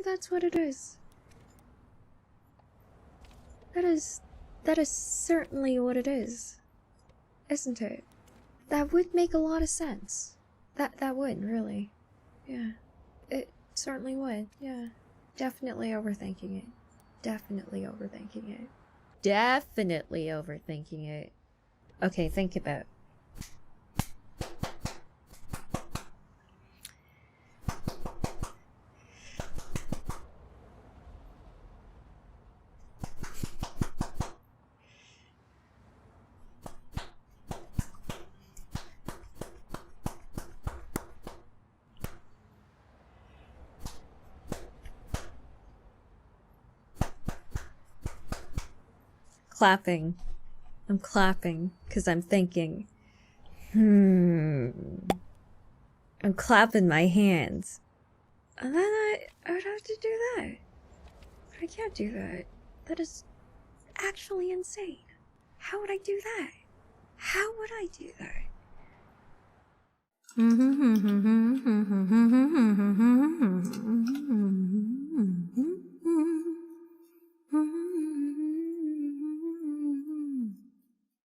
think that's what it is. That is certainly what it is. Isn't it? That would make a lot of sense. That would, really. Yeah. It certainly would, yeah. Definitely overthinking it. Definitely overthinking it. Definitely overthinking it. Okay, think about it. Clapping. I'm clapping because I'm thinking. I'm clapping my hands. And then I would have to do that. I can't do that. That is actually insane. How would I do that? How would I do that?